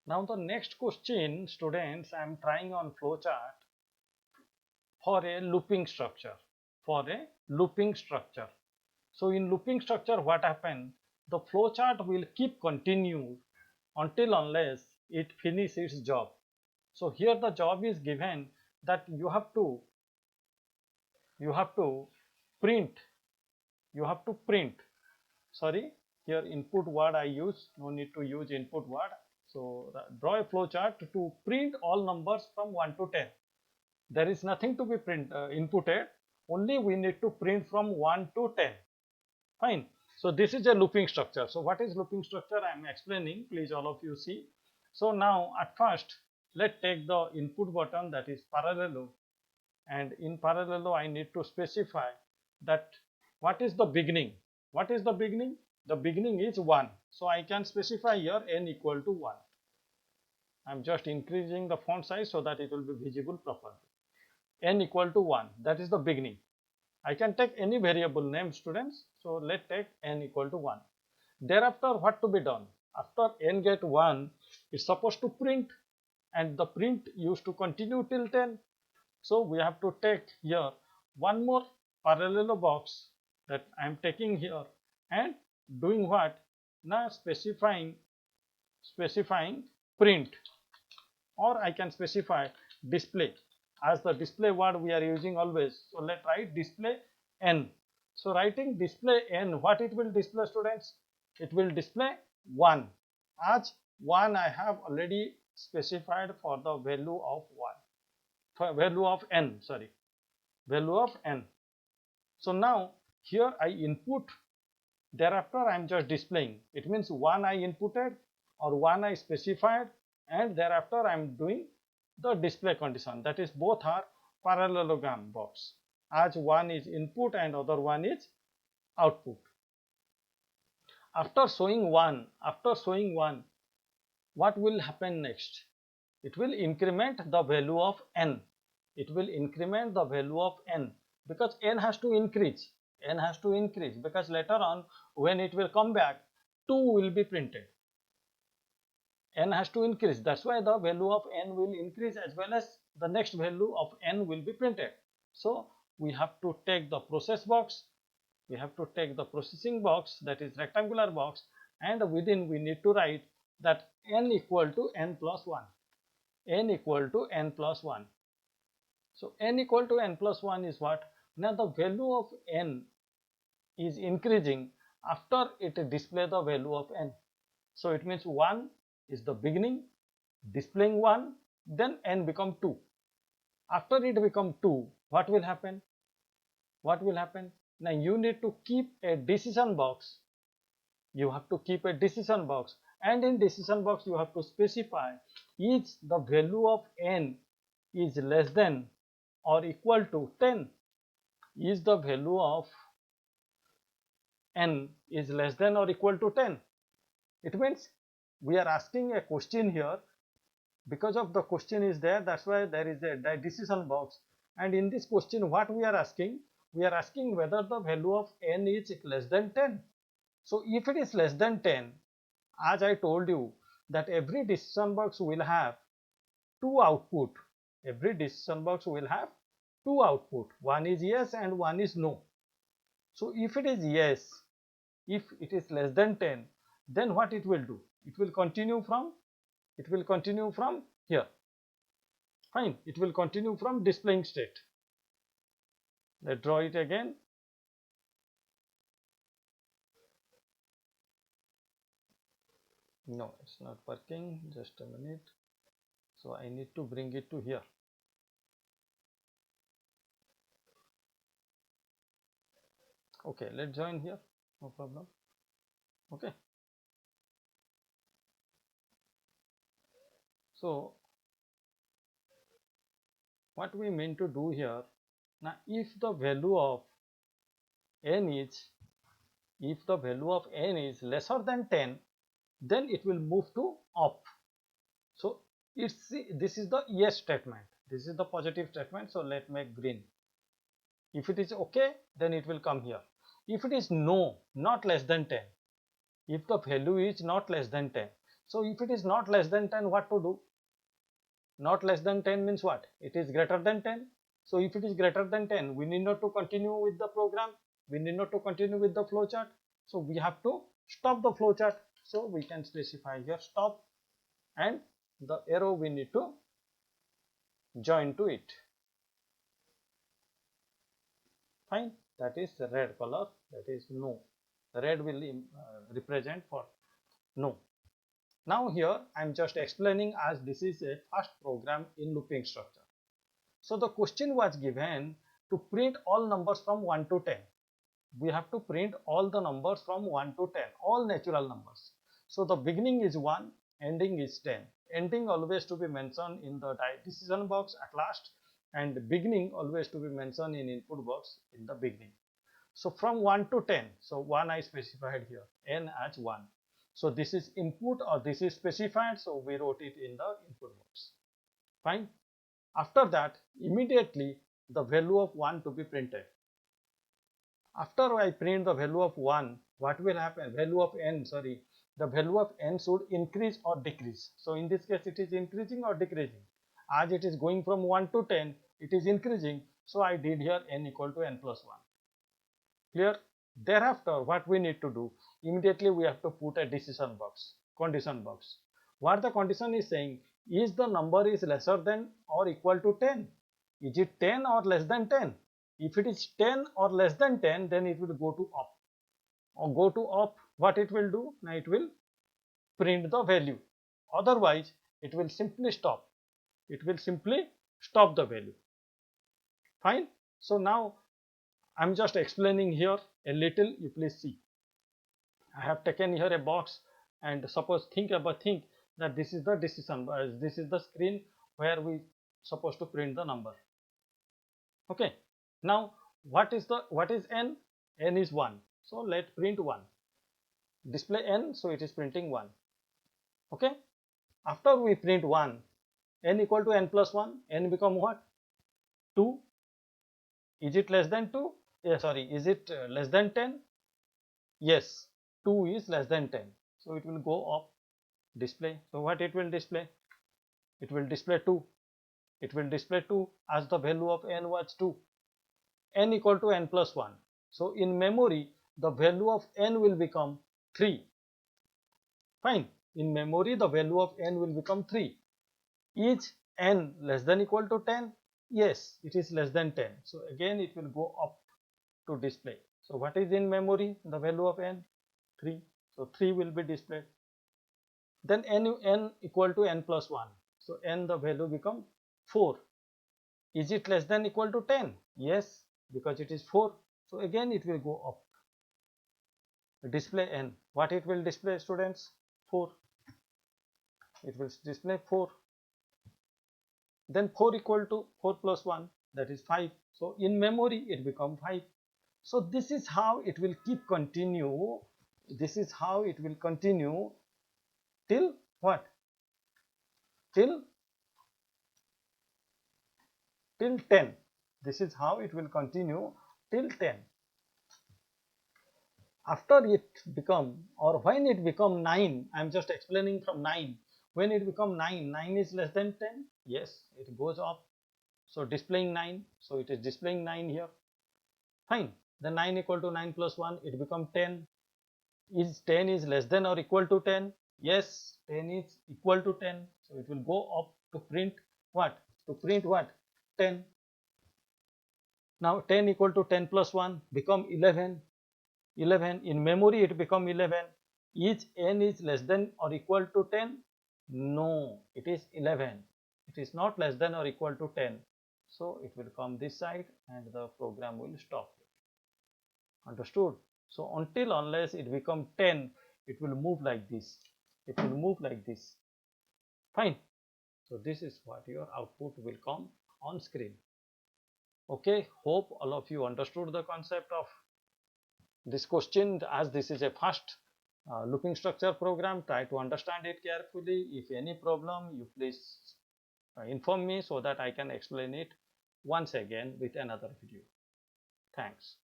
Now the next question, students, I am trying on flowchart for a looping structure. For a looping structure. So in looping structure, what happens? The flowchart will keep continue until unless it finishes its job. So here the job is given that you have to print sorry, here input word I use, no need to use input word. So draw a flowchart to print all numbers from 1 to 10. There is nothing to be inputted, only we need to print from 1 to 10. Fine. So this is a looping structure. So what is looping structure? I am explaining, please all of you see. So now at first let's take the input button, that is parallelo, and in parallelo I need to specify that what is the beginning. What is the beginning? The beginning is 1. So I can specify here n equal to 1. I am just increasing the font size so that it will be visible properly. N equal to 1, that is the beginning. I can take any variable name, students. So let's take n equal to 1. Thereafter what to be done? After n get 1, it's supposed to print, and the print used to continue till 10. So we have to take here one more parallel box that I am taking here and doing what? Now specifying print, or I can specify display, as the display word we are using always. So let's write display n. So writing display n, what it will display, students? It will display 1, as 1 I have already specified for the value of 1, for value of n, sorry, value of n. So now here I input, thereafter I am just displaying. It means 1 I inputted or 1 I specified, and thereafter I am doing the display condition, that is both are parallelogram box, as one is input and other one is output. After showing 1, what will happen next? It will increment the value of n. It will increment the value of n, because n has to increase. N has to increase because later on when it will come back, 2 will be printed. N has to increase. That's why the value of n will increase, as well as the next value of n will be printed. So we have to take the process box, we have to take the processing box, that is rectangular box, and within we need to write that n equal to n plus 1. N equal to n plus 1. So n equal to n plus 1 is what? Now the value of n is increasing after it display the value of n. So it means 1 is the beginning, displaying 1, then n become 2. After it become 2, what will happen? What will happen? Now you need to keep a decision box. You have to keep a decision box, and in decision box you have to specify is the value of n is less than or equal to 10. Is the value of n is less than or equal to 10. It means we are asking a question here. Because of the question is there, that's why there is a decision box. And in this question, what we are asking? We are asking whether the value of n is less than 10. So if it is less than 10, as I told you that every decision box will have two output. Every decision box will have two output. One is yes and one is no. So if it is yes, if it is less than 10, then what it will do? It will continue from here. Fine, it will continue from displaying state. Let's draw it again. No, it's not working. Just a minute. So I need to bring it to here. Okay, let's join here. No problem. Okay. So what we mean to do here, now if the value of n is lesser than 10, then it will move to up. So this is the yes statement, this is the positive statement. So let's make green. If it is okay, then it will come here. If it is no, not less than 10, if the value is not less than 10, So if it is not less than 10, what to do? Not less than 10 means what? It is greater than 10. So if it is greater than 10, we need not to continue with the program. We need not to continue with the flowchart. So we have to stop the flowchart. So we can specify here stop, and the arrow we need to join to it. Fine. That is the red color. That is no. The red will represent for no. Now here I am just explaining, as this is a first program in looping structure. So the question was given to print all numbers from 1 to 10. We have to print all the numbers from 1 to 10, all natural numbers. So the beginning is 1, ending is 10. Ending always to be mentioned in the decision box at last, and beginning always to be mentioned in input box in the beginning. So from 1 to 10, so 1 I specified here, n as 1. So this is input, or this is specified, so we wrote it in the input box. Fine. After that, immediately the value of 1 to be printed. After I print the value of 1, what will happen? Value of n, sorry, the value of n should increase or decrease. So in this case, it is increasing or decreasing. As it is going from 1 to 10, it is increasing. So I did here n equal to n plus 1. Clear? Thereafter, what we need to do? Immediately we have to put a decision box, condition box. What the condition is saying, is the number is lesser than or equal to 10? Is it 10 or less than 10? If it is 10 or less than 10, then it will go to up. Or go to up, what it will do? Now it will print the value. Otherwise, it will simply stop. It will simply stop the value. Fine. So now I'm just explaining here a little. You please see. I have taken here a box, and suppose think that this is the decision, this is the screen where we supposed to print the number. Okay. Now what is n? N is 1. So let print 1. Display n, so it is printing 1. Okay. After we print 1, n equal to n plus 1, n become what? 2. Is it less than 2? Yeah, sorry, is it less than 10? Yes, 2 is less than 10. So it will go up, display. So what it will display? It will display 2. It will display 2 as the value of n was 2. N equal to n plus 1. So in memory, the value of n will become 3. Fine. In memory, the value of n will become 3. Is n less than equal to 10? Yes, it is less than 10. So again, it will go up to display. So what is in memory? The value of n? 3. So 3 will be displayed. Then n equal to n plus 1. So n, the value become 4. Is it less than equal to 10? Yes, because it is 4. So again it will go up. Display n. What it will display, students? 4. It will display 4. Then 4 equal to 4 plus 1, that is 5. So in memory it become 5. So this is how it will keep continue. This is how it will continue till what? Till 10. This is how it will continue till 10. After it become, or when it become 9, I am just explaining from 9. When it become 9, 9 is less than 10. Yes, it goes up. So displaying 9. So it is displaying 9 here. Fine. Then 9 equal to 9 plus 1, it become 10. Is 10 is less than or equal to 10? Yes, 10 is equal to 10. So it will go up to print what? To print what? 10. Now 10 equal to 10 plus 1 become 11. 11 in memory it become 11. Is n is less than or equal to 10? No, it is 11. It is not less than or equal to 10. So it will come this side and the program will stop. Understood? So until unless it become 10, it will move like this. It will move like this. Fine. So this is what your output will come on screen. Okay, hope all of you understood the concept of this question. As this is a first looping structure program, try to understand it carefully. If any problem, you please inform me so that I can explain it once again with another video. Thanks.